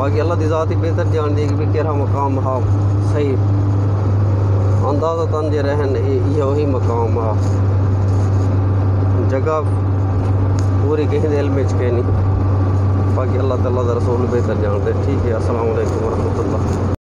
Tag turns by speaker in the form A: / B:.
A: बाकी अल्लाह दी ज़ात ही बेहतर जानदी कि भी केड़ा मकाम हा सही अंदाज़ा तन जे रहन इहो ही मकाम हा जगह पूरी कहीं दिल में के नहीं बाकी अल्लाह ताला दा रसूल बेहतर जानते ठीक है अस्सलाम वालेकुम वरहमतुल्लाह।